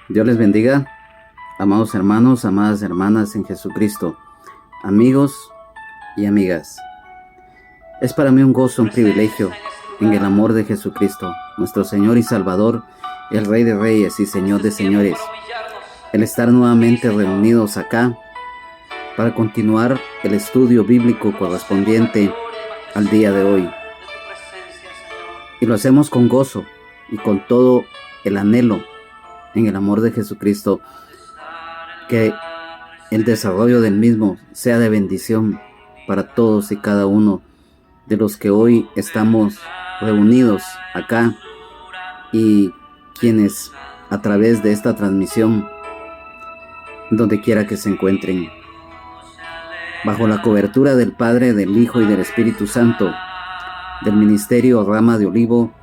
Dios les bendiga, amados hermanos, amadas hermanas en Jesucristo, amigos y amigas. Es para mí un gozo, un privilegio en el amor de Jesucristo, nuestro Señor y Salvador, el Rey de Reyes y Señor de Señores, el estar nuevamente reunidos acá para continuar el estudio bíblico correspondiente al día de hoy. Y lo hacemos con gozo y con todo el anhelo en el amor de Jesucristo, que el desarrollo del mismo sea de bendición para todos y cada uno de los que hoy estamos reunidos acá y quienes a través de esta transmisión, donde quiera que se encuentren, bajo la cobertura del Padre, del Hijo y del Espíritu Santo, del Ministerio Rama de Olivo,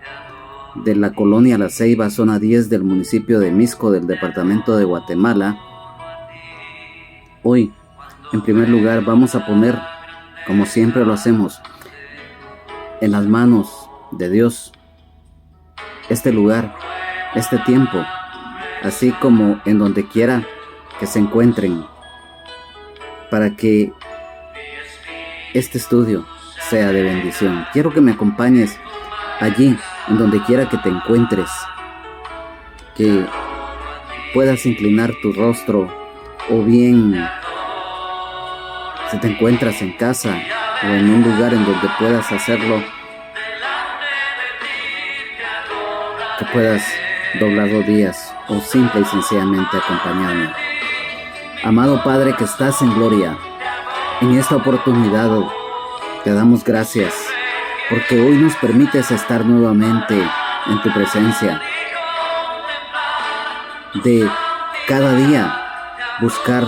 de la colonia La Ceiba, zona 10 del municipio de Mixco, del departamento de Guatemala. Hoy, en primer lugar, vamos a poner, como siempre lo hacemos, en las manos de Dios este lugar, este tiempo, así como en donde quiera que se encuentren, para que este estudio sea de bendición. Quiero que me acompañes allí, en donde quiera que te encuentres, que puedas inclinar tu rostro, o bien si te encuentras en casa o en un lugar en donde puedas hacerlo, que puedas doblar rodillas o simple y sencillamente acompañarme. Amado Padre que estás en gloria, en esta oportunidad te damos gracias porque hoy nos permites estar nuevamente en tu presencia, de cada día buscar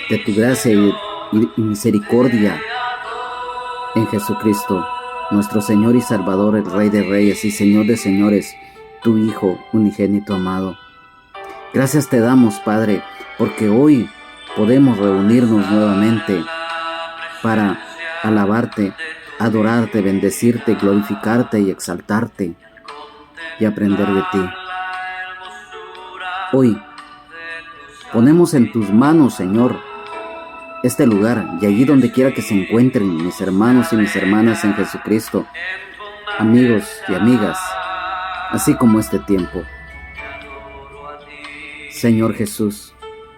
de tu gracia y misericordia en Jesucristo, nuestro Señor y Salvador, el Rey de Reyes y Señor de Señores, tu Hijo unigénito amado. Gracias te damos, Padre, porque hoy podemos reunirnos nuevamente para alabarte, adorarte, bendecirte, glorificarte y exaltarte y aprender de ti. Hoy ponemos en tus manos, Señor, este lugar, y allí donde quiera que se encuentren mis hermanos y mis hermanas en Jesucristo, amigos y amigas, así como este tiempo. Señor Jesús,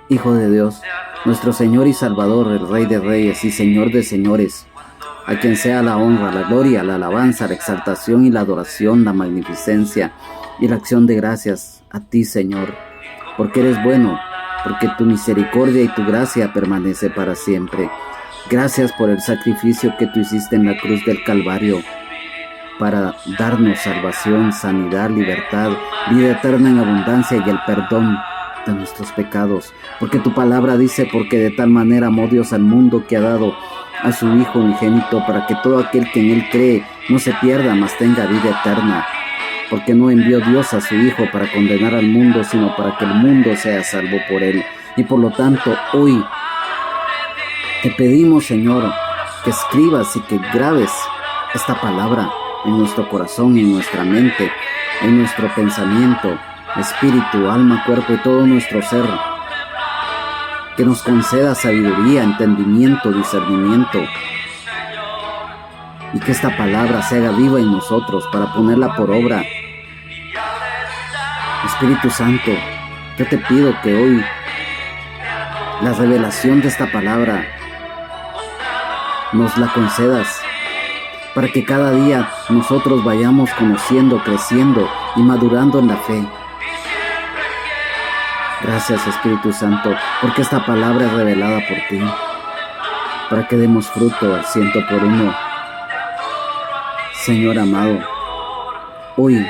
Hijo de Dios, nuestro Señor y Salvador, el Rey de Reyes y Señor de Señores, a quien sea la honra, la gloria, la alabanza, la exaltación y la adoración, la magnificencia y la acción de gracias a ti, Señor, porque eres bueno, porque tu misericordia y tu gracia permanece para siempre. Gracias por el sacrificio que tú hiciste en la cruz del Calvario para darnos salvación, sanidad, libertad, vida eterna en abundancia y el perdón de nuestros pecados. Porque tu palabra dice, porque de tal manera amó Dios al mundo que ha dado a su Hijo unigénito para que todo aquel que en él cree no se pierda, mas tenga vida eterna. Porque no envió Dios a su Hijo para condenar al mundo, sino para que el mundo sea salvo por él. Y por lo tanto, hoy te pedimos, Señor, que escribas y que grabes esta palabra en nuestro corazón, en nuestra mente, en nuestro pensamiento, espíritu, alma, cuerpo y todo nuestro ser. Que nos conceda sabiduría, entendimiento, discernimiento. Y que esta palabra se haga viva en nosotros para ponerla por obra. Espíritu Santo, yo te pido que hoy la revelación de esta palabra nos la concedas para que cada día nosotros vayamos conociendo, creciendo y madurando en la fe. Gracias, Espíritu Santo, porque esta palabra es revelada por ti, para que demos fruto al 100%. Señor amado, hoy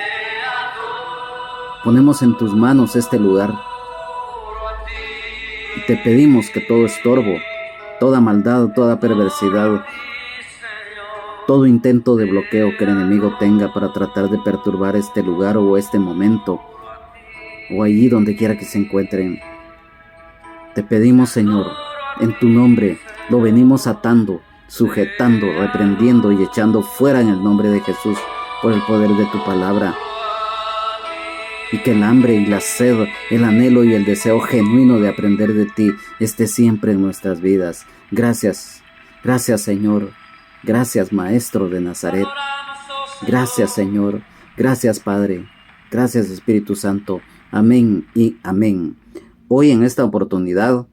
ponemos en tus manos este lugar y te pedimos que todo estorbo, toda maldad, toda perversidad, todo intento de bloqueo que el enemigo tenga para tratar de perturbar este lugar o este momento, o allí donde quiera que se encuentren, te pedimos, Señor, en tu nombre lo venimos atando, sujetando, reprendiendo y echando fuera en el nombre de Jesús por el poder de tu palabra. y que el hambre y la sed, el anhelo y el deseo genuino de aprender de ti esté siempre en nuestras vidas. Gracias, gracias Señor, gracias Maestro de Nazaret, gracias Señor, gracias Padre, gracias Espíritu Santo, amén y amén. Hoy en esta oportunidad,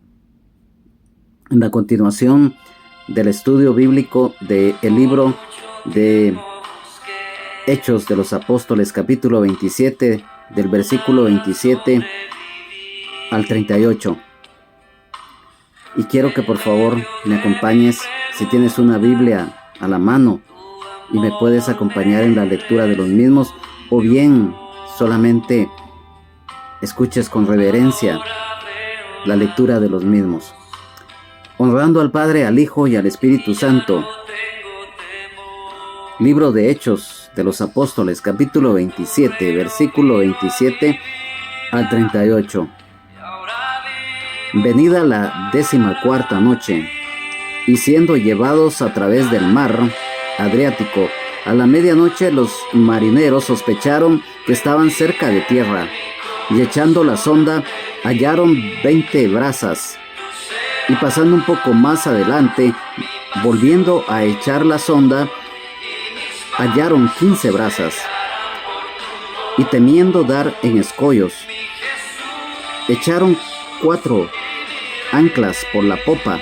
en la continuación del estudio bíblico del libro de Hechos de los Apóstoles, capítulo 27, del versículo 27 al 38. Y quiero que por favor me acompañes, si tienes una Biblia a la mano, y me puedes acompañar en la lectura de los mismos, o bien solamente escuches con reverencia la lectura de los mismos. Honrando al Padre, al Hijo y al Espíritu Santo. Libro de Hechos de los Apóstoles, capítulo 27, versículo 27 al 38. Venida la 14ª noche, y siendo llevados a través del mar Adriático, a la medianoche los marineros sospecharon que estaban cerca de tierra, y echando la sonda hallaron 20 brazas. Y pasando un poco más adelante, volviendo a echar la sonda, hallaron 15 brazas, y temiendo dar en escollos, echaron 4 anclas por la popa,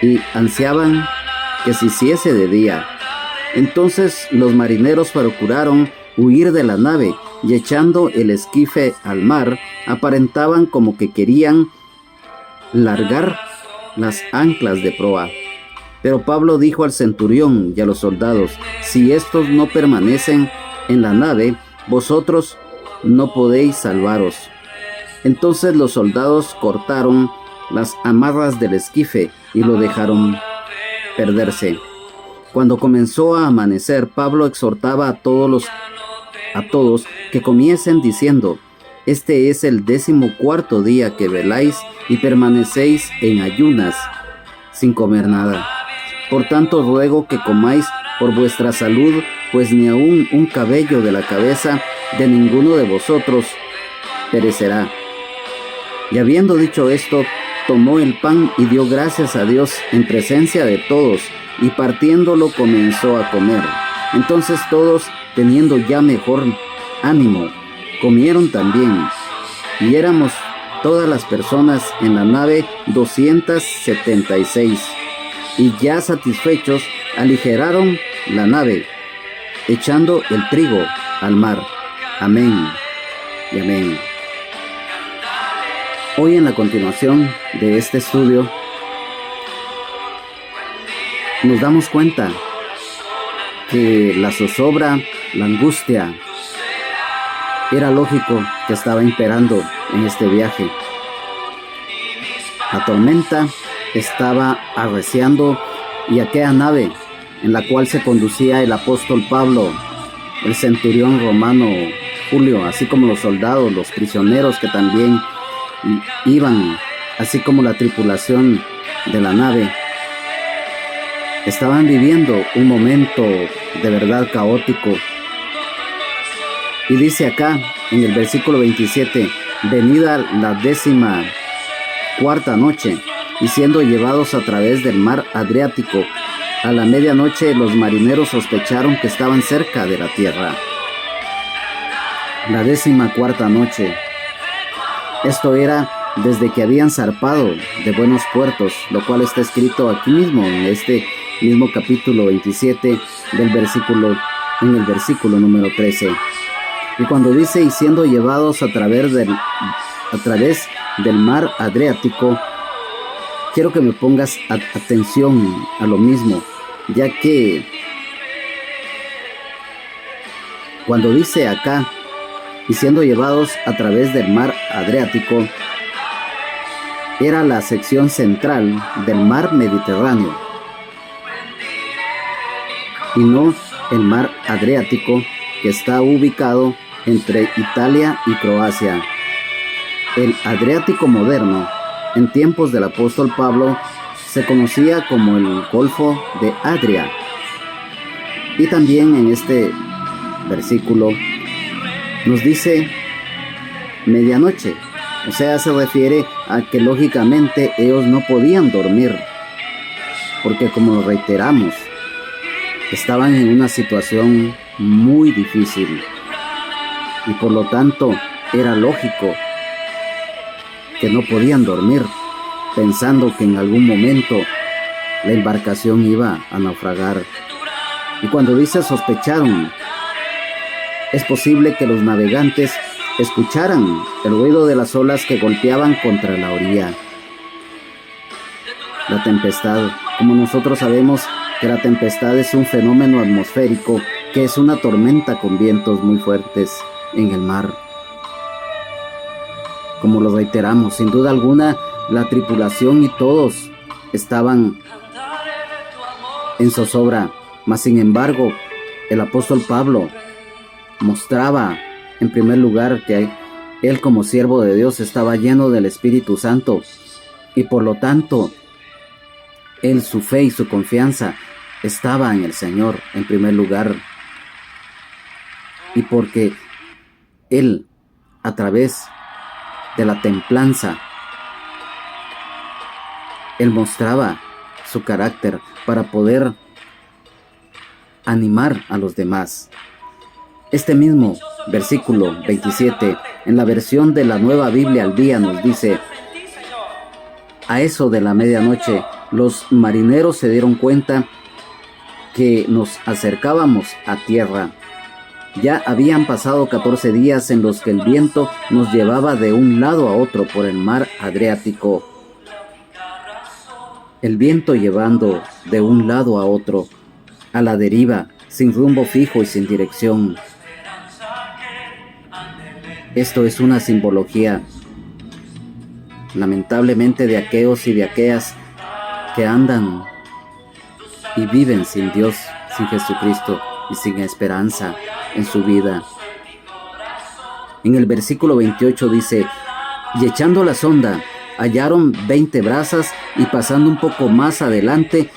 y ansiaban que se hiciese de día. Entonces los marineros procuraron huir de la nave, y echando el esquife al mar, aparentaban como que querían largar las anclas de proa. Pero Pablo dijo al centurión y a los soldados: si estos no permanecen en la nave, vosotros no podéis salvaros. Entonces los soldados cortaron las amarras del esquife y lo dejaron perderse. Cuando comenzó a amanecer, Pablo exhortaba a todos que comiesen diciendo: este es el 14º día que veláis y permanecéis en ayunas sin comer nada. Por tanto ruego que comáis por vuestra salud, pues ni aun un cabello de la cabeza de ninguno de vosotros perecerá. Y habiendo dicho esto, tomó el pan y dio gracias a Dios en presencia de todos, y partiéndolo comenzó a comer. Entonces todos, teniendo ya mejor ánimo, comieron también, y éramos todas las personas en la nave 276. Y ya satisfechos, aligeraron la nave, echando el trigo al mar. Amén y amén. Hoy en la continuación de este estudio, nos damos cuenta que la zozobra, la angustia, era lógico que estaba imperando en este viaje. La tormenta estaba arreciando, y aquella nave en la cual se conducía el apóstol Pablo, el centurión romano Julio, así como los soldados, los prisioneros que también iban, así como la tripulación de la nave, estaban viviendo un momento de verdad caótico. Y dice acá en el versículo 27, venida la 14ª noche, y siendo llevados a través del mar Adriático, a la medianoche los marineros sospecharon que estaban cerca de la tierra. La 14ª noche. Esto era desde que habían zarpado de buenos puertos, lo cual está escrito aquí mismo, en este mismo capítulo 27 en el versículo número 13. Y cuando dice, y siendo llevados a través del mar Adriático, quiero que me pongas atención a lo mismo, ya que cuando dice acá, y siendo llevados a través del mar Adriático, era la sección central del mar Mediterráneo, y no el mar Adriático que está ubicado entre Italia y Croacia. El Adriático moderno, en tiempos del apóstol Pablo, se conocía como el Golfo de Adria. Y también en este versículo nos dice medianoche. O sea, se refiere a que lógicamente ellos no podían dormir, porque como lo reiteramos, estaban en una situación muy difícil y por lo tanto era lógico que no podían dormir, pensando que en algún momento la embarcación iba a naufragar. Y cuando dice sospecharon, es posible que los navegantes escucharan el ruido de las olas que golpeaban contra la orilla. La tempestad, como nosotros sabemos que la tempestad es un fenómeno atmosférico, que es una tormenta con vientos muy fuertes en el mar. Como lo reiteramos, sin duda alguna, la tripulación y todos estaban en zozobra, mas sin embargo, el apóstol Pablo mostraba en primer lugar que él como siervo de Dios estaba lleno del Espíritu Santo y por lo tanto, él, su fe y su confianza estaba en el Señor en primer lugar. Y porque él, a través de la templanza, él mostraba su carácter para poder animar a los demás. Este mismo versículo 27, en la versión de la Nueva Biblia al Día, nos dice: a eso de la medianoche, los marineros se dieron cuenta que nos acercábamos a tierra. Ya habían pasado 14 días en los que el viento nos llevaba de un lado a otro por el mar Adriático. El viento llevando de un lado a otro, a la deriva, sin rumbo fijo y sin dirección. Esto es una simbología, lamentablemente, de aquellos y de aquellas que andan y viven sin Dios, sin Jesucristo y sin esperanza en su vida. En el versículo 28 dice: y echando la sonda, hallaron 20 brazas, y pasando un poco más adelante,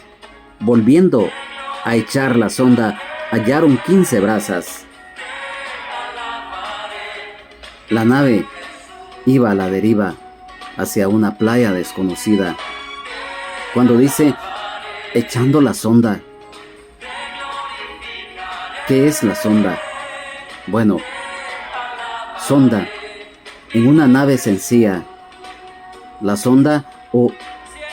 volviendo a echar la sonda, hallaron 15 brazas. La nave iba a la deriva hacia una playa desconocida. Cuando dice echando la sonda, ¿qué es la sonda? Bueno, sonda en una nave sencilla. La sonda o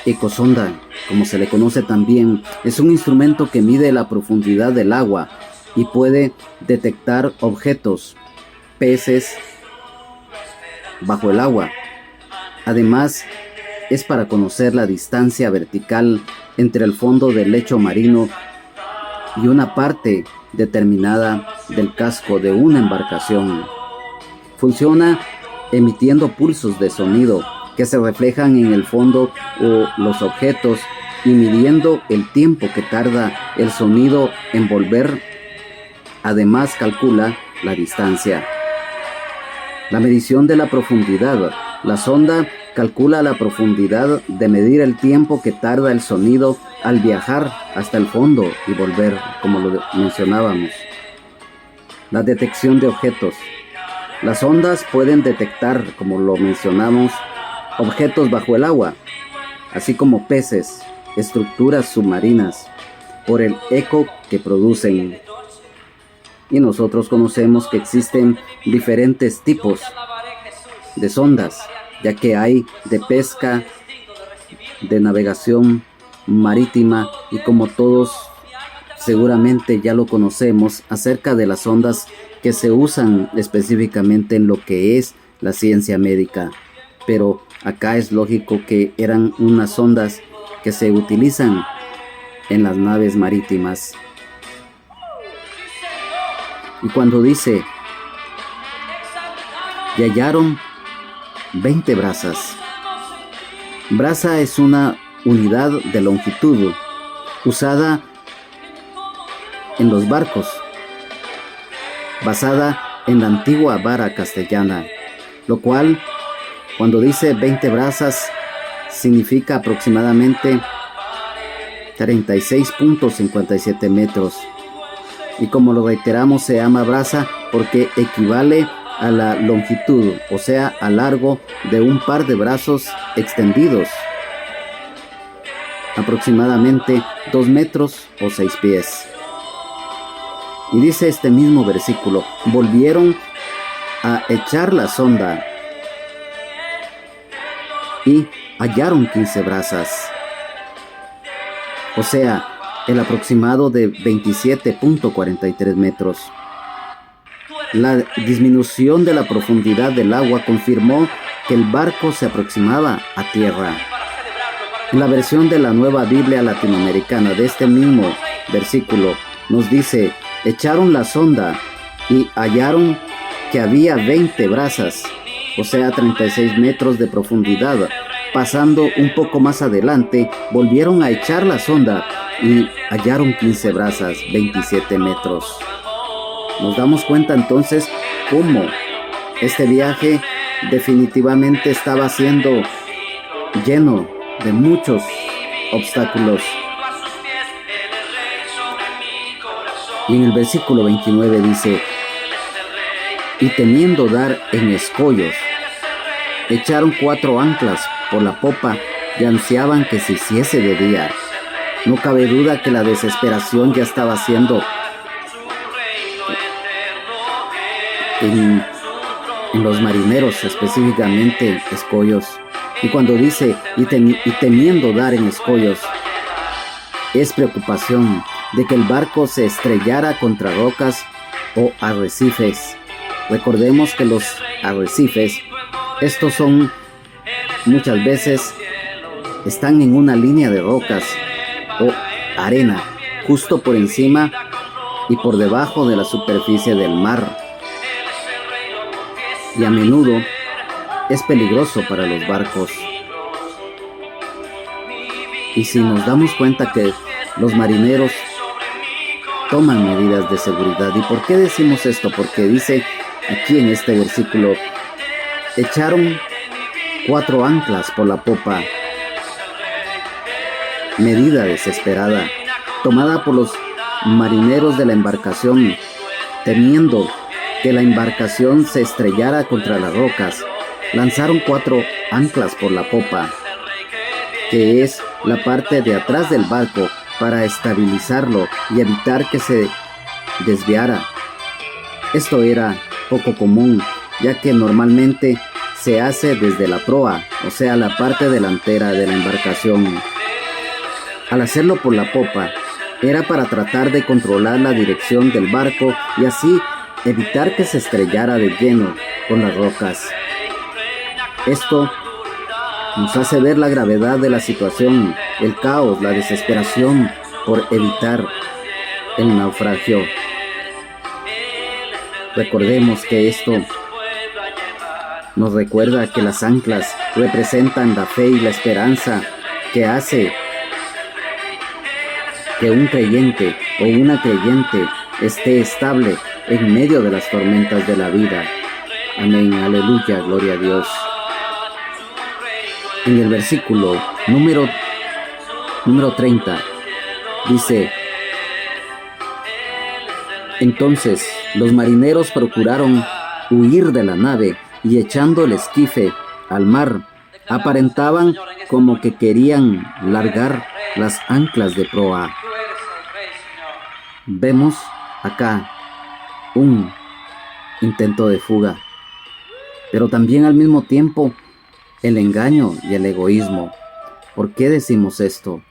ecosonda, como se le conoce también, es un instrumento que mide la profundidad del agua y puede detectar objetos, peces, bajo el agua. Además, es para conocer la distancia vertical entre el fondo del lecho marino y una parte determinada del casco de una embarcación. Funciona emitiendo pulsos de sonido que se reflejan en el fondo o los objetos y midiendo el tiempo que tarda el sonido en volver. Además, calcula la distancia. La medición de la profundidad. La sonda calcula la profundidad de medir el tiempo que tarda el sonido al viajar hasta el fondo y volver, como lo mencionábamos. La detección de objetos. Las ondas pueden detectar, como lo mencionamos, objetos bajo el agua, así como peces, estructuras submarinas, por el eco que producen. Y nosotros conocemos que existen diferentes tipos de sondas, ya que hay de pesca, de navegación marítima, y como todos seguramente ya lo conocemos acerca de las sondas que se usan específicamente en lo que es la ciencia médica. Pero acá es lógico que eran unas sondas que se utilizan en las naves marítimas. Y cuando dice, y hallaron 20 brazas. Braza es una unidad de longitud usada en los barcos, basada en la antigua vara castellana, lo cual, cuando dice 20 brazas, significa aproximadamente 36.57 metros. Y como lo reiteramos, se llama braza porque equivale a la longitud, o sea, a largo de un par de brazos extendidos, aproximadamente 2 metros o 6 pies. Y dice este mismo versículo: volvieron a echar la sonda y hallaron 15 brazas, o sea, el aproximado de 27.43 metros. La disminución de la profundidad del agua confirmó que el barco se aproximaba a tierra. En la versión de la Nueva Biblia Latinoamericana de este mismo versículo nos dice: echaron la sonda y hallaron que había 20 brazas, o sea 36 metros de profundidad. Pasando un poco más adelante, volvieron a echar la sonda y hallaron 15 brazas, 27 metros. Nos damos cuenta entonces cómo este viaje definitivamente estaba siendo lleno de muchos obstáculos. Y en el versículo 29 dice: y temiendo dar en escollos, echaron 4 anclas por la popa y ansiaban que se hiciese de día. No cabe duda que la desesperación ya estaba haciendo en los marineros, específicamente escollos. Y cuando dice y temiendo dar en escollos, es preocupación de que el barco se estrellara contra rocas o arrecifes. Recordemos que los arrecifes, estos son muchas veces, están en una línea de rocas o arena, justo por encima y por debajo de la superficie del mar. Y a menudo es peligroso para los barcos. Y si nos damos cuenta que los marineros toman medidas de seguridad. ¿Y por qué decimos esto? Porque dice aquí en este versículo: echaron 4 anclas por la popa. Medida desesperada, tomada por los marineros de la embarcación, temiendo que la embarcación se estrellara contra las rocas. Lanzaron 4 anclas por la popa, que es la parte de atrás del barco, para estabilizarlo y evitar que se desviara. Esto era poco común, ya que normalmente se hace desde la proa, o sea, la parte delantera de la embarcación. Al hacerlo por la popa, era para tratar de controlar la dirección del barco y así evitar que se estrellara de lleno con las rocas. Esto nos hace ver la gravedad de la situación, el caos, la desesperación por evitar el naufragio. Recordemos que esto nos recuerda que las anclas representan la fe y la esperanza que hace que un creyente o una creyente esté estable en medio de las tormentas de la vida. Amén, aleluya, gloria a Dios. En el versículo número 30 dice: entonces los marineros procuraron huir de la nave y echando el esquife al mar, aparentaban como que querían largar las anclas de proa. Vemos acá un intento de fuga, pero también al mismo tiempo el engaño y el egoísmo. ¿Por qué decimos esto?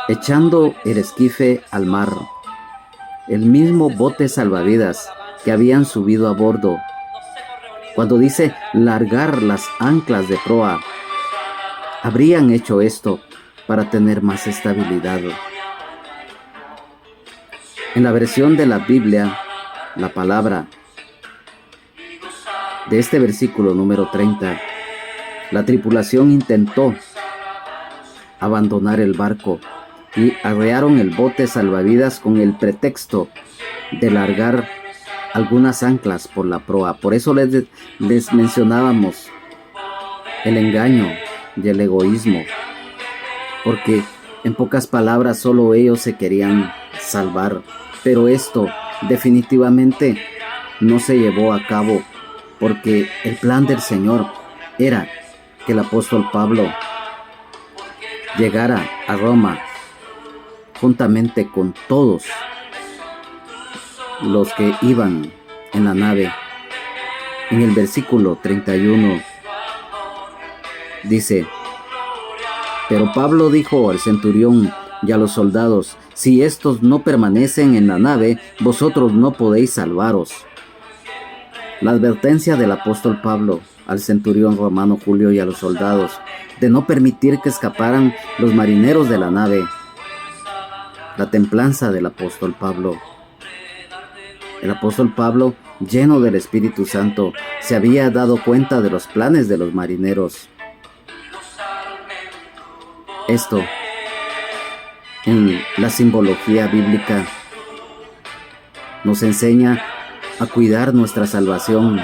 Echando el esquife al mar, el mismo bote salvavidas que habían subido a bordo. Cuando dice largar las anclas de proa, habrían hecho esto para tener más estabilidad. En la versión de la Biblia, la palabra de este versículo número 30, la tripulación intentó abandonar el barco y arrearon el bote salvavidas con el pretexto de largar algunas anclas por la proa. Por eso les mencionábamos el engaño y el egoísmo, porque en pocas palabras solo ellos se querían salvar, pero esto definitivamente no se llevó a cabo porque el plan del Señor era que el apóstol Pablo llegara a Roma juntamente con todos los que iban en la nave. En el versículo 31 dice: pero Pablo dijo al centurión y a los soldados: si estos no permanecen en la nave, vosotros no podéis salvaros. La advertencia del apóstol Pablo al centurión romano Julio y a los soldados de no permitir que escaparan los marineros de la nave. La templanza del apóstol Pablo. El apóstol Pablo, lleno del Espíritu Santo, se había dado cuenta de los planes de los marineros. Esto, en la simbología bíblica, nos enseña a cuidar nuestra salvación,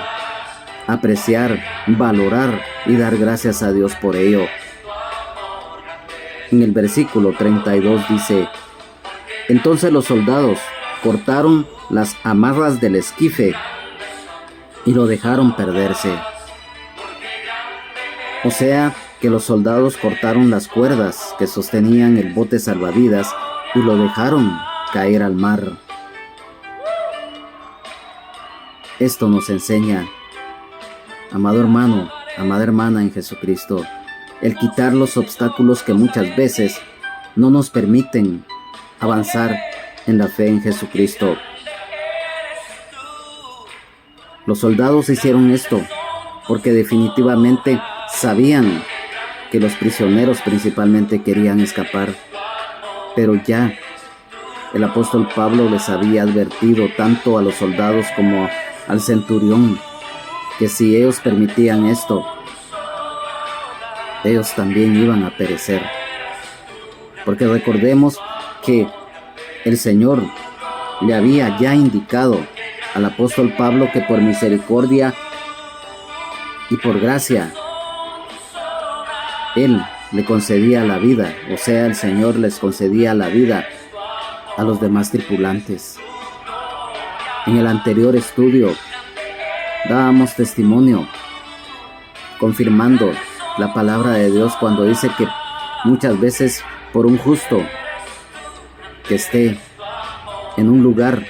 apreciar, valorar y dar gracias a Dios por ello. En el versículo 32 dice: entonces los soldados cortaron las amarras del esquife y lo dejaron perderse. O sea, que los soldados cortaron las cuerdas que sostenían el bote salvavidas y lo dejaron caer al mar. Esto nos enseña, amado hermano, amada hermana en Jesucristo, el quitar los obstáculos que muchas veces no nos permiten avanzar en la fe en Jesucristo. Los soldados hicieron esto porque definitivamente sabían que los prisioneros principalmente querían escapar, pero ya el apóstol Pablo les había advertido tanto a los soldados como al centurión que si ellos permitían esto, ellos también iban a perecer. Porque recordemos que el Señor le había ya indicado al apóstol Pablo que por misericordia y por gracia Él le concedía la vida, o sea, el Señor les concedía la vida a los demás tripulantes. En el anterior estudio dábamos testimonio confirmando la palabra de Dios cuando dice que muchas veces por un justo que esté en un lugar,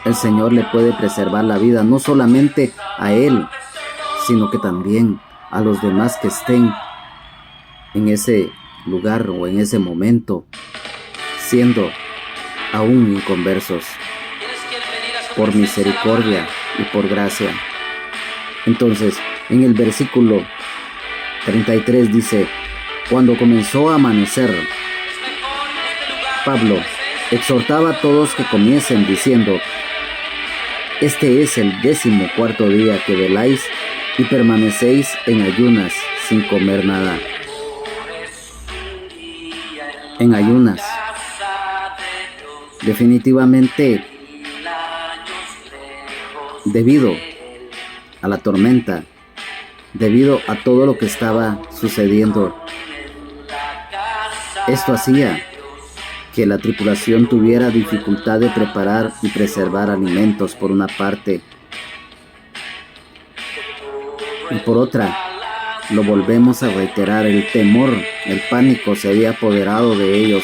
el Señor le puede preservar la vida, no solamente a él, sino que también a los demás que estén en ese lugar o en ese momento, siendo aún inconversos, por misericordia y por gracia. Entonces, en el versículo 33 dice: cuando comenzó a amanecer, Pablo exhortaba a todos que comiesen diciendo: este es el 14º día que veláis y permanecéis en ayunas sin comer nada. En ayunas. Definitivamente, debido a la tormenta, debido a todo lo que estaba sucediendo, esto hacía que la tripulación tuviera dificultad de preparar y preservar alimentos por una parte, y por otra, lo volvemos a reiterar, el temor, el pánico se había apoderado de ellos,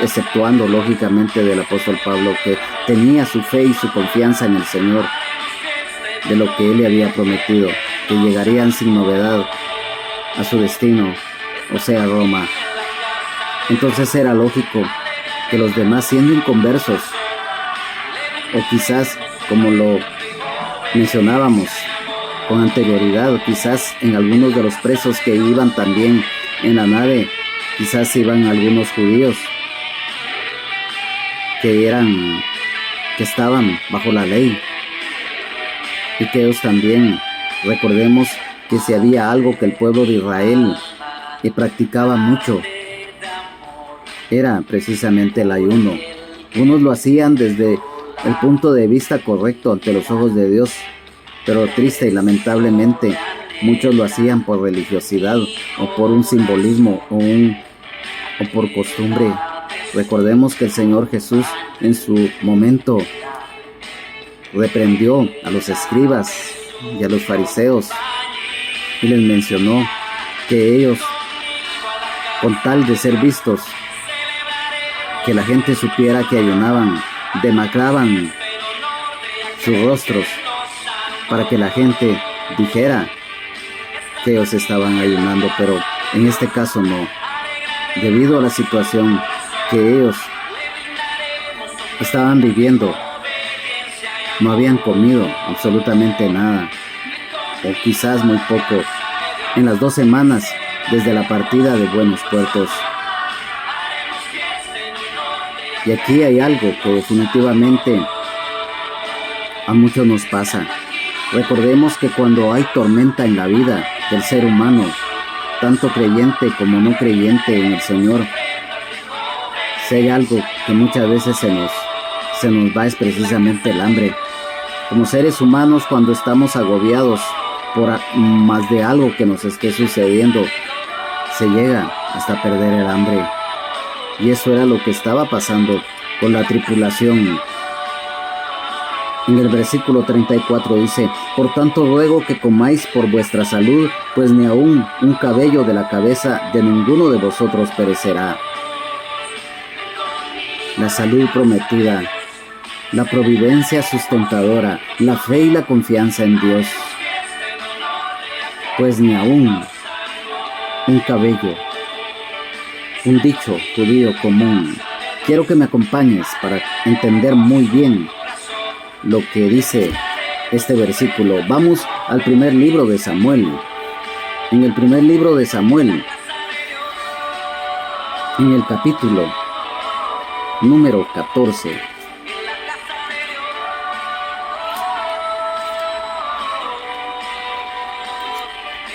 exceptuando lógicamente del apóstol Pablo, que tenía su fe y su confianza en el Señor, de lo que Él le había prometido, que llegarían sin novedad a su destino, o sea, Roma. Entonces era lógico que los demás, siendo inconversos, o quizás, como lo mencionábamos con anterioridad, quizás en algunos de los presos que iban también en la nave, quizás iban algunos judíos que estaban bajo la ley, y que ellos también, recordemos que si había algo que el pueblo de Israel practicaba mucho, era precisamente el ayuno. Unos lo hacían desde el punto de vista correcto ante los ojos de Dios, pero triste y lamentablemente muchos lo hacían por religiosidad o por un simbolismo o por costumbre. Recordemos que el Señor Jesús en su momento reprendió a los escribas y a los fariseos y les mencionó que ellos, con tal de ser vistos, que la gente supiera que ayunaban, demacraban sus rostros para que la gente dijera que ellos estaban ayunando, pero en este caso no. Debido a la situación que ellos estaban viviendo, no habían comido absolutamente nada, o quizás muy poco, en las 2 semanas desde la partida de Buenos Puertos. Y aquí hay algo que definitivamente a muchos nos pasa. Recordemos que cuando hay tormenta en la vida del ser humano, tanto creyente como no creyente en el Señor, si hay algo que muchas veces se nos va, es precisamente el hambre. Como seres humanos, cuando estamos agobiados por más de algo que nos esté sucediendo, se llega hasta perder el hambre. Y eso era lo que estaba pasando con la tripulación. En el versículo 34 dice: por tanto ruego que comáis por vuestra salud, pues ni aun un cabello de la cabeza de ninguno de vosotros perecerá. La salud prometida, la providencia sustentadora, la fe y la confianza en Dios. Pues ni aun un cabello. Un dicho judío común. Quiero que me acompañes para entender muy bien lo que dice este versículo. Vamos al primer libro de Samuel. En el primer libro de Samuel, en el capítulo número 14.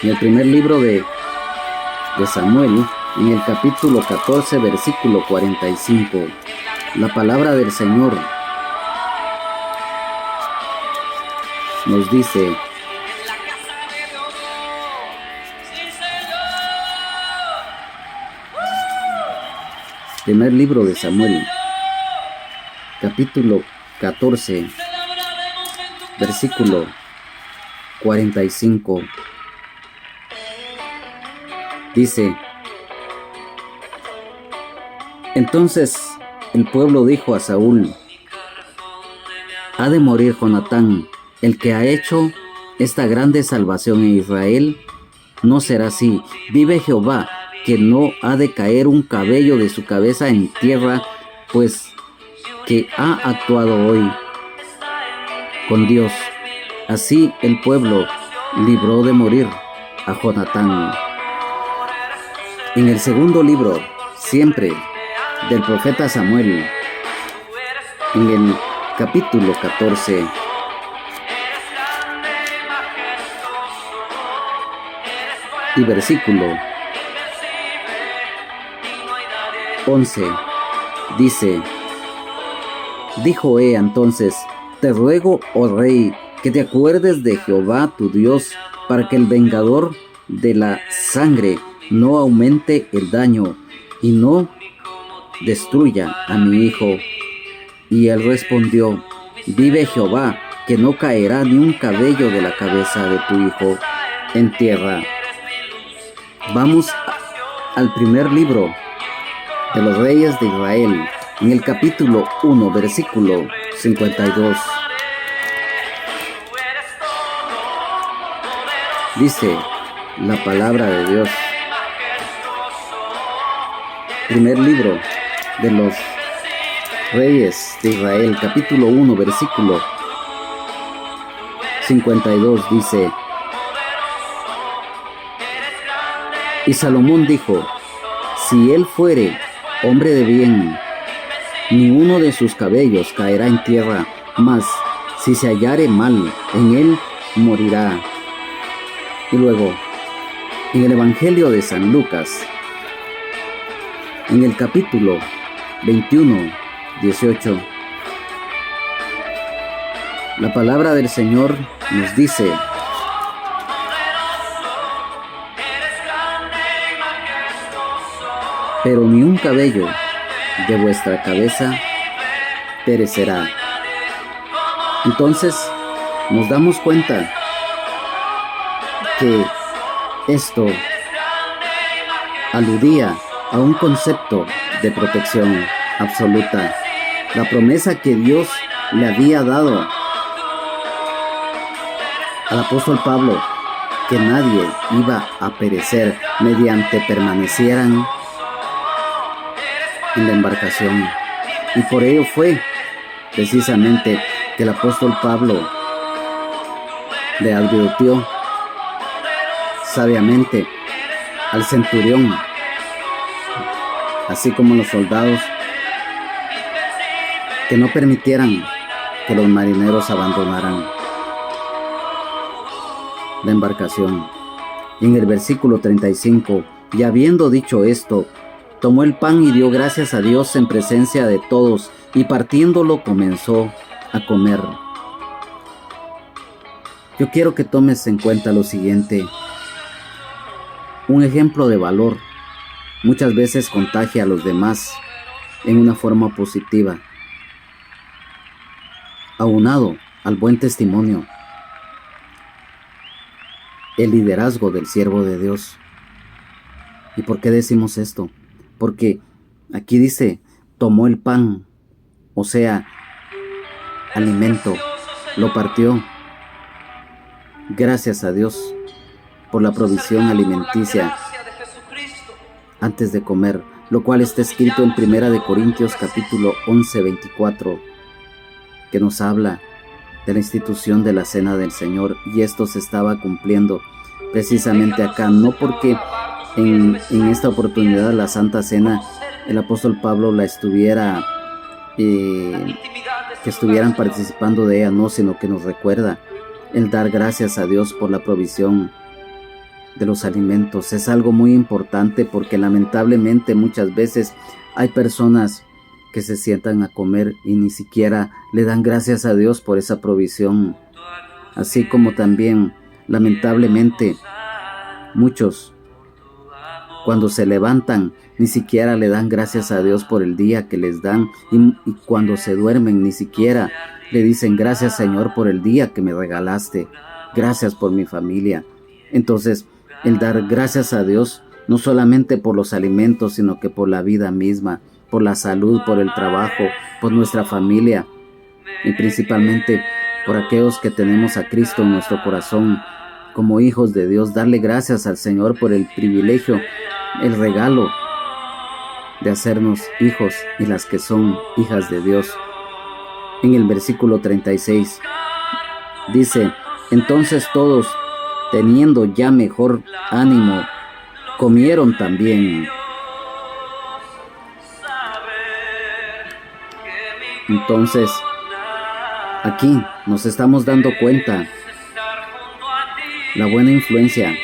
En el primer libro de Samuel, en el capítulo 14, versículo 45, la palabra del Señor nos dice: primer libro de Samuel, capítulo 14, versículo 45. Dice: entonces el pueblo dijo a Saúl: ¿ha de morir Jonatán, el que ha hecho esta grande salvación en Israel? No será así. Vive Jehová, que no ha de caer un cabello de su cabeza en tierra, pues que ha actuado hoy con Dios. Así el pueblo libró de morir a Jonatán. En el segundo libro, siempre del profeta Samuel, en el capítulo 14, y versículo 11, dice: dijo entonces: te ruego, oh rey, que te acuerdes de Jehová tu Dios, para que el vengador de la sangre no aumente el daño y no destruya a mi hijo. Y él respondió: vive Jehová, que no caerá ni un cabello de la cabeza de tu hijo en tierra. Vamos al primer libro de los reyes de Israel, en el capítulo 1, versículo 52. Dice la palabra de Dios. Primer libro de los reyes de Israel, capítulo 1, versículo 52, dice: y Salomón dijo: si él fuere hombre de bien, ni uno de sus cabellos caerá en tierra, mas si se hallare mal en él, morirá. Y luego, en el Evangelio de San Lucas, en el capítulo 21, 18, la palabra del Señor nos dice: pero ni un cabello de vuestra cabeza perecerá. Entonces nos damos cuenta que esto aludía a un concepto de protección absoluta. La promesa que Dios le había dado al apóstol Pablo, que nadie iba a perecer mediante permanecieran en la embarcación. Y por ello fue precisamente que el apóstol Pablo le advirtió sabiamente al centurión, así como los soldados, que no permitieran que los marineros abandonaran la embarcación. En el versículo 35, y habiendo dicho esto, tomó el pan y dio gracias a Dios en presencia de todos, y partiéndolo comenzó a comer. Yo quiero que tomes en cuenta lo siguiente. Un ejemplo de valor muchas veces contagia a los demás en una forma positiva, aunado al buen testimonio, el liderazgo del siervo de Dios. ¿Y por qué decimos esto? Porque aquí dice, tomó el pan, o sea, alimento, lo partió. Gracias a Dios por la provisión alimenticia antes de comer, lo cual está escrito en 1 Corintios capítulo 11, 24, que nos habla de la institución de la cena del Señor, y esto se estaba cumpliendo precisamente acá, no porque en esta oportunidad la Santa Cena el apóstol Pablo la estuviera que estuvieran participando de ella, no, sino que nos recuerda el dar gracias a Dios por la provisión de los alimentos. Es algo muy importante porque lamentablemente muchas veces hay personas que se sientan a comer y ni siquiera le dan gracias a Dios por esa provisión. Así como también, lamentablemente, muchos cuando se levantan ni siquiera le dan gracias a Dios por el día que les dan, y cuando se duermen ni siquiera le dicen gracias Señor por el día que me regalaste, gracias por mi familia. Entonces, el dar gracias a Dios no solamente por los alimentos, sino que por la vida misma, por la salud, por el trabajo, por nuestra familia y principalmente por aquellos que tenemos a Cristo en nuestro corazón como hijos de Dios. Darle gracias al Señor por el privilegio, el regalo de hacernos hijos y las que son hijas de Dios. En el versículo 36 dice, entonces todos, teniendo ya mejor ánimo, comieron también. Entonces, aquí nos estamos dando cuenta la buena influencia.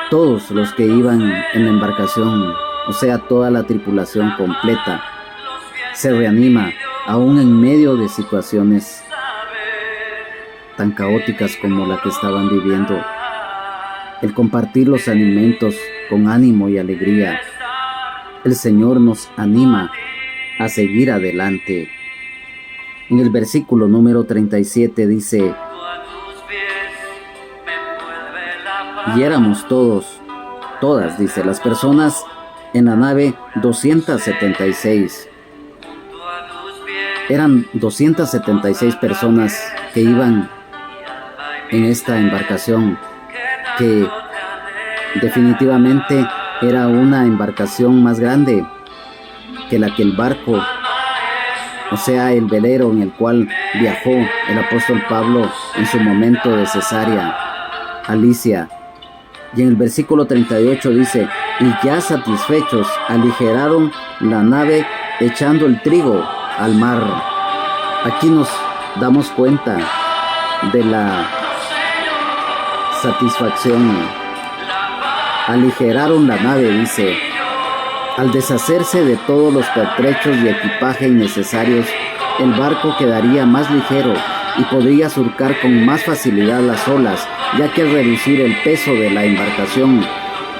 Todos los que iban en la embarcación, o sea, toda la tripulación completa, se reanima aún en medio de situaciones tan caóticas como la que estaban viviendo. El compartir los alimentos con ánimo y alegría. El Señor nos anima a seguir adelante. En el versículo número 37 dice, y éramos todas, dice, las personas en la nave 276. Eran 276 personas que iban en esta embarcación, que definitivamente era una embarcación más grande que la que el barco, o sea, el velero en el cual viajó el apóstol Pablo en su momento de Cesarea a Licia. Y en el versículo 38 dice, y ya satisfechos aligeraron la nave echando el trigo al mar. Aquí nos damos cuenta de la satisfacción. Aligeraron la nave, dice, al deshacerse de todos los pertrechos y equipaje innecesarios, el barco quedaría más ligero y podría surcar con más facilidad las olas, ya que al reducir el peso de la embarcación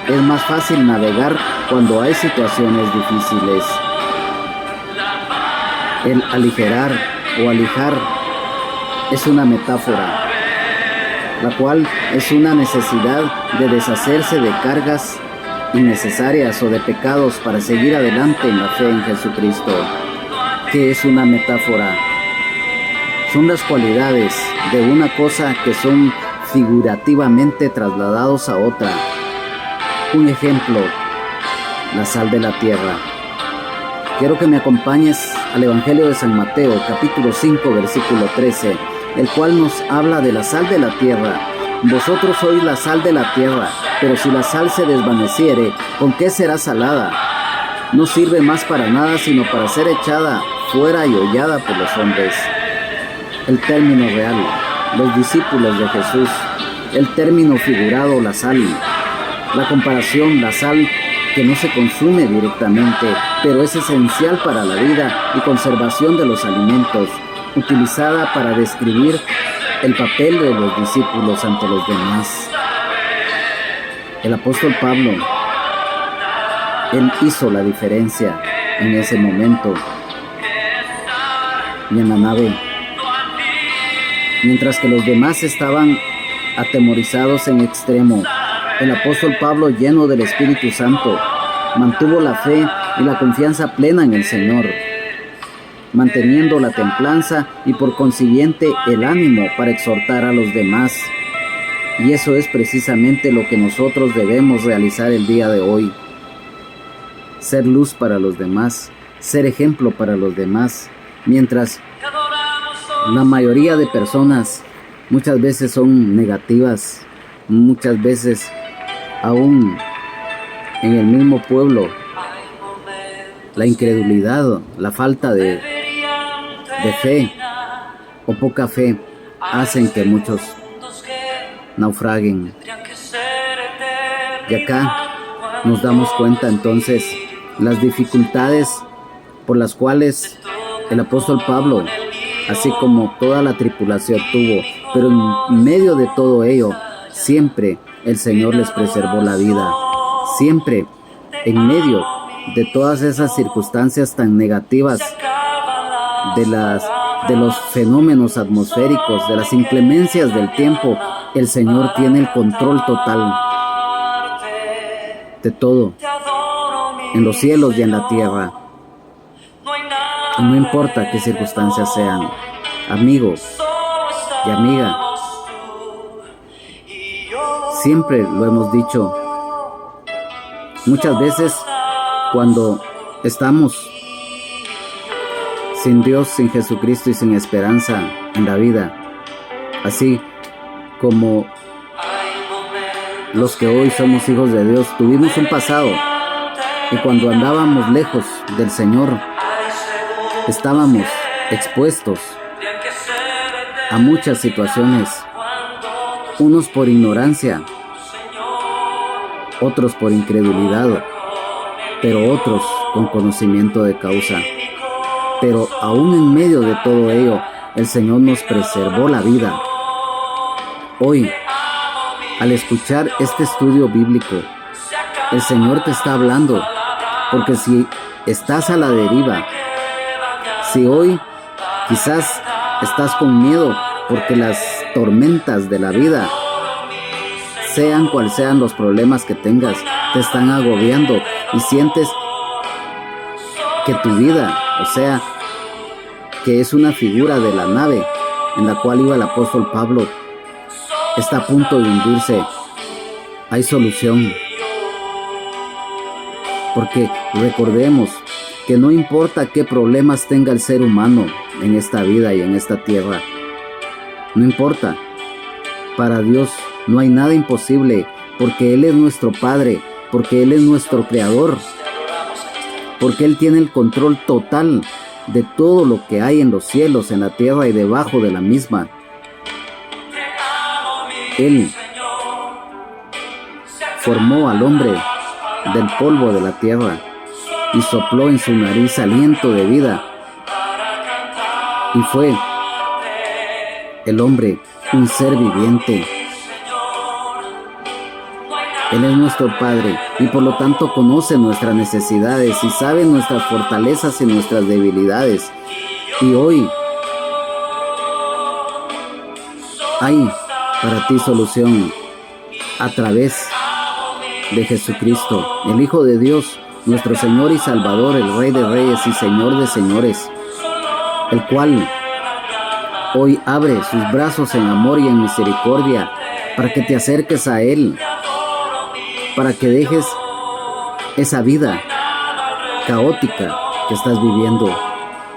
es más fácil navegar cuando hay situaciones difíciles. El aligerar o alijar es una metáfora, la cual es una necesidad de deshacerse de cargas innecesarias o de pecados para seguir adelante en la fe en Jesucristo. ¿Qué es una metáfora? Son las cualidades de una cosa que son figurativamente trasladados a otra. Un ejemplo, la sal de la tierra. Quiero que me acompañes al Evangelio de San Mateo, capítulo 5, versículo 13, el cual nos habla de la sal de la tierra. Vosotros sois la sal de la tierra, pero si la sal se desvaneciere, ¿con qué será salada? No sirve más para nada, sino para ser echada fuera y hollada por los hombres. El término real, los discípulos de Jesús. El término figurado, la sal. La comparación, la sal que no se consume directamente, pero es esencial para la vida y conservación de los alimentos, utilizada para describir el papel de los discípulos ante los demás. El apóstol Pablo, él hizo la diferencia en ese momento y en la nave, mientras que los demás estaban atemorizados en extremo. El apóstol Pablo, lleno del Espíritu Santo, mantuvo la fe y la confianza plena en el Señor, manteniendo la templanza y por consiguiente el ánimo para exhortar a los demás. Y eso es precisamente lo que nosotros debemos realizar el día de hoy. Ser luz para los demás, ser ejemplo para los demás, mientras la mayoría de personas muchas veces son negativas, muchas veces aún en el mismo pueblo, la incredulidad, la falta de fe o poca fe hacen que muchos naufraguen. Y acá nos damos cuenta entonces las dificultades por las cuales el apóstol Pablo, así como toda la tripulación tuvo, pero en medio de todo ello, siempre el Señor les preservó la vida. Siempre, en medio de todas esas circunstancias tan negativas, de los fenómenos atmosféricos, de las inclemencias del tiempo, el Señor tiene el control total de todo, en los cielos y en la tierra. No importa qué circunstancias sean, amigo y amiga, siempre lo hemos dicho. Muchas veces cuando estamos sin Dios, sin Jesucristo y sin esperanza en la vida, así como los que hoy somos hijos de Dios, tuvimos un pasado y cuando andábamos lejos del Señor, estábamos expuestos a muchas situaciones, unos por ignorancia, otros por incredulidad, pero otros con conocimiento de causa. Pero aún en medio de todo ello, el Señor nos preservó la vida. Hoy, al escuchar este estudio bíblico, el Señor te está hablando, porque si estás a la deriva, si hoy quizás estás con miedo porque las tormentas de la vida, sean cuales sean los problemas que tengas, te están agobiando y sientes que tu vida, o sea, que es una figura de la nave en la cual iba el apóstol Pablo, está a punto de hundirse, hay solución. Porque recordemos que no importa qué problemas tenga el ser humano en esta vida y en esta tierra, no importa, para Dios no hay nada imposible, porque Él es nuestro Padre, porque Él es nuestro Creador, porque Él tiene el control total de todo lo que hay en los cielos, en la tierra y debajo de la misma. Él formó al hombre del polvo de la tierra y sopló en su nariz aliento de vida, y fue el hombre un ser viviente. Él es nuestro Padre y por lo tanto conoce nuestras necesidades y sabe nuestras fortalezas y nuestras debilidades. Y hoy Hay para ti solución a través de Jesucristo, el Hijo de Dios, nuestro Señor y Salvador, el Rey de Reyes y Señor de Señores, el cual hoy abre sus brazos en amor y en misericordia para que te acerques a Él, para que dejes esa vida caótica que estás viviendo.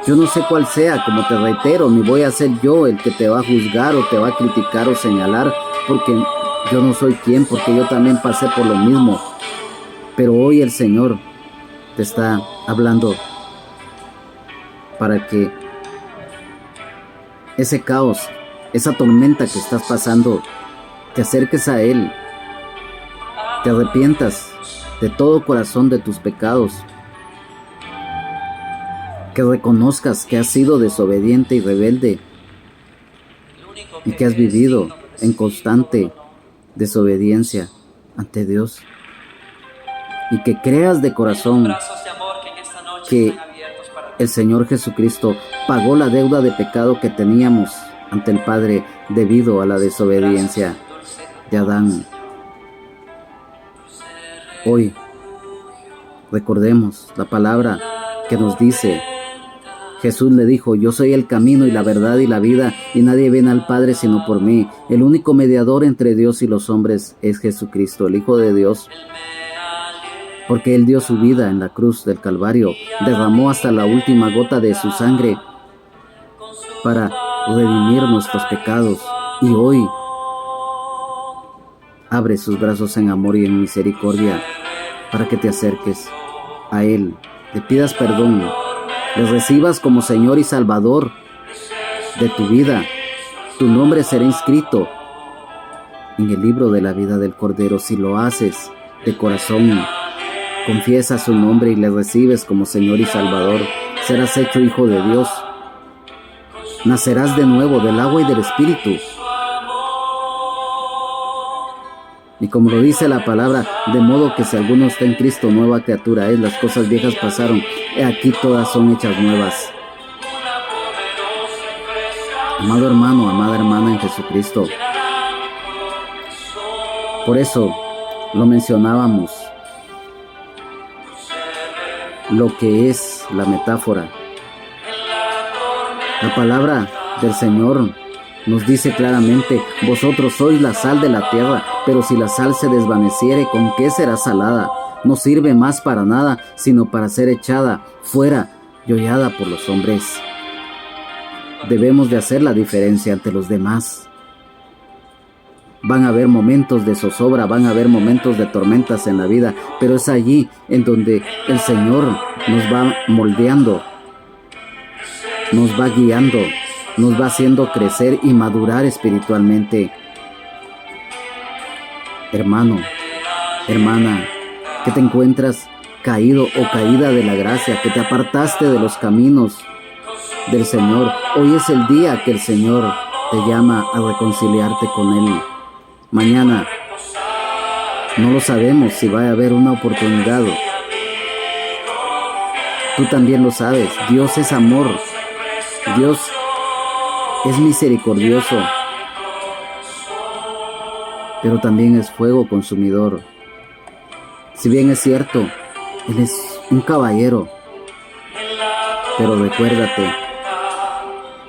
Yo no sé cuál sea, como te reitero, ni voy a ser yo el que te va a juzgar o te va a criticar o señalar, porque yo no soy quien, porque yo también pasé por lo mismo. Pero hoy el Señor te está hablando para que ese caos, esa tormenta que estás pasando, te acerques a Él, te arrepientas de todo corazón de tus pecados, que reconozcas que has sido desobediente y rebelde y que has vivido en constante desobediencia ante Dios, y que creas de corazón que el Señor Jesucristo pagó la deuda de pecado que teníamos ante el Padre debido a la desobediencia de Adán. Hoy recordemos la palabra que nos dice: Jesús le dijo: yo soy el camino y la verdad y la vida, y nadie viene al Padre sino por mí. El único mediador entre Dios y los hombres es Jesucristo, el Hijo de Dios, porque Él dio su vida en la cruz del Calvario, derramó hasta la última gota de su sangre para redimir nuestros pecados, y hoy abre sus brazos en amor y en misericordia para que te acerques a Él, le pidas perdón, le recibas como Señor y Salvador de tu vida. Tu nombre será inscrito en el libro de la vida del Cordero si lo haces de corazón. Confiesa su nombre y le recibes como Señor y Salvador. Serás hecho hijo de Dios. Nacerás de nuevo del agua y del Espíritu. Y como lo dice la palabra, de modo que si alguno está en Cristo, nueva criatura es. Las cosas viejas pasaron, he aquí todas son hechas nuevas. Amado hermano, amada hermana en Jesucristo, por eso lo mencionábamos, lo que es la metáfora. La palabra del Señor nos dice claramente: vosotros sois la sal de la tierra, pero si la sal se desvaneciere, ¿con qué será salada? No sirve más para nada, sino para ser echada fuera y hollada por los hombres. Debemos de hacer la diferencia ante los demás. Van a haber momentos de zozobra, van a haber momentos de tormentas en la vida, pero es allí en donde el Señor nos va moldeando, nos va guiando, nos va haciendo crecer y madurar espiritualmente. Hermano, hermana, que te encuentras caído o caída de la gracia, que te apartaste de los caminos del Señor, hoy es el día que el Señor te llama a reconciliarte con Él. Mañana no lo sabemos si va a haber una oportunidad. Tú también lo sabes. Dios es amor. Dios es misericordioso, pero también es fuego consumidor. Si bien es cierto, Él es un caballero, pero recuérdate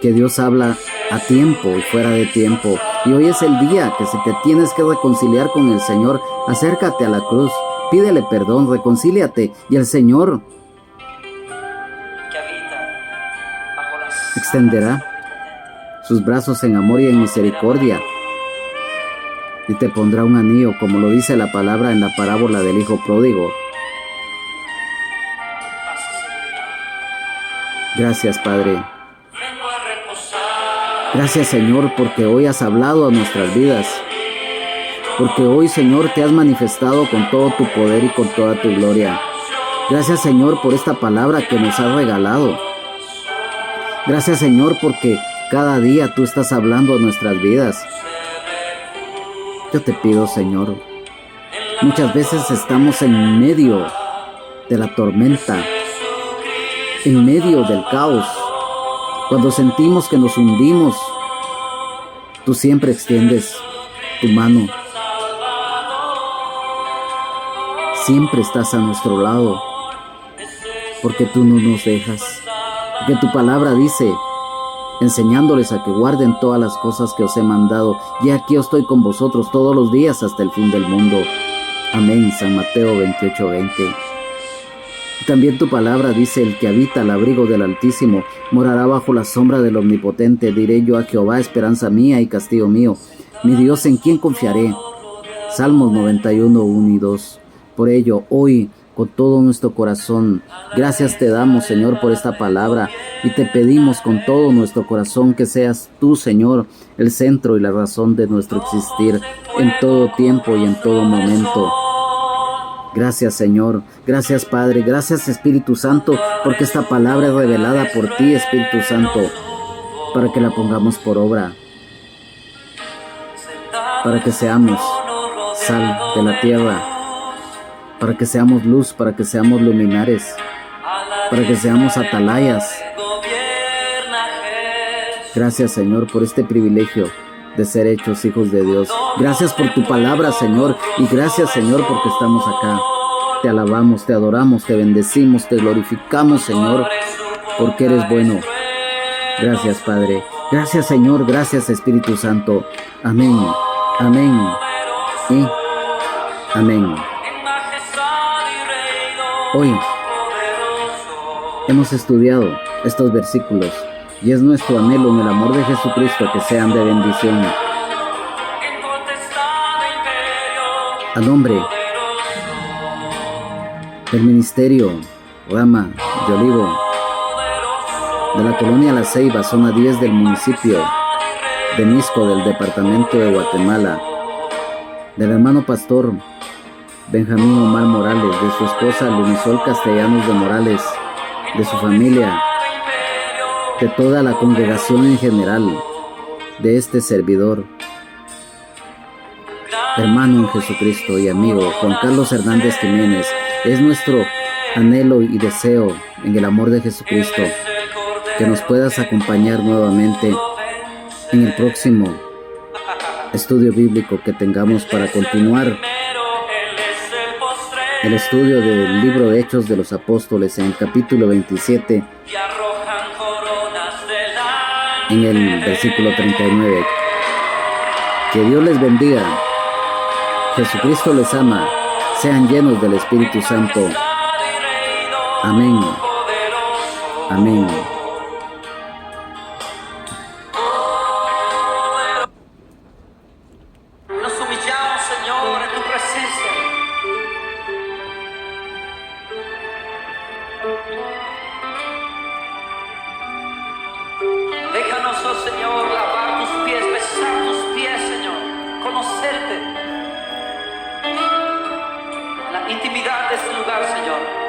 que Dios habla a tiempo y fuera de tiempo. Y hoy es el día que si te tienes que reconciliar con el Señor, acércate a la cruz, pídele perdón, reconcíliate, y el Señor extenderá sus brazos en amor y en misericordia y te pondrá un anillo, como lo dice la palabra en la parábola del hijo pródigo. Gracias, Padre. Gracias, Señor, porque hoy has hablado a nuestras vidas. Porque hoy, Señor, te has manifestado con todo tu poder y con toda tu gloria. Gracias, Señor, por esta palabra que nos has regalado. Gracias, Señor, porque cada día tú estás hablando a nuestras vidas. Yo te pido, Señor, muchas veces estamos en medio de la tormenta, en medio del caos, cuando sentimos que nos hundimos, Tú siempre extiendes tu mano. Siempre estás a nuestro lado, porque tú no nos dejas. Porque tu palabra dice, enseñándoles a que guarden todas las cosas que os he mandado. Y aquí yo estoy con vosotros todos los días hasta el fin del mundo. Amén. San Mateo 28:20. También tu palabra dice, el que habita al abrigo del Altísimo morará bajo la sombra del Omnipotente. Diré yo a Jehová, esperanza mía y castillo mío, mi Dios, ¿en quién confiaré? Salmos 91:1 y 2. Por ello, hoy, con todo nuestro corazón, gracias te damos, Señor, por esta palabra, y te pedimos con todo nuestro corazón que seas tú, Señor, el centro y la razón de nuestro existir en todo tiempo y en todo momento. Gracias, Señor. Gracias, Padre. Gracias, Espíritu Santo, porque esta palabra es revelada por ti, Espíritu Santo, para que la pongamos por obra, para que seamos sal de la tierra, para que seamos luz, para que seamos luminares, para que seamos atalayas. Gracias, Señor, por este privilegio de ser hechos hijos de Dios. Gracias por tu palabra, Señor, y gracias, Señor, porque estamos acá. Te alabamos, te adoramos, te bendecimos, te glorificamos, Señor, porque eres bueno. Gracias, Padre. Gracias, Señor. Gracias, Espíritu Santo. Amén. Amén. Y amén. Hoy hemos estudiado estos versículos y es nuestro anhelo en el amor de Jesucristo que sean de bendición. A nombre del Ministerio Rama de Olivo de la Colonia La Ceiba, zona 10 del municipio de Misco del departamento de Guatemala, del hermano pastor Benjamín Omar Morales, de su esposa Lunisol Castellanos de Morales, de su familia, de toda la congregación en general, de este servidor, hermano en Jesucristo y amigo Juan Carlos Hernández Jiménez. Es nuestro anhelo y deseo en el amor de Jesucristo que nos puedas acompañar nuevamente en el próximo estudio bíblico que tengamos para continuar el estudio del libro de Hechos de los Apóstoles en el capítulo 27, en el versículo 39. Que Dios les bendiga. Jesucristo les ama. Sean llenos del Espíritu Santo. Amén. Amén. Nos humillamos, Señor, en tu presencia. Déjanos, oh Señor, lavar tus pies, besar tus pies, Señor, conocerte. La intimidad de este lugar, Señor.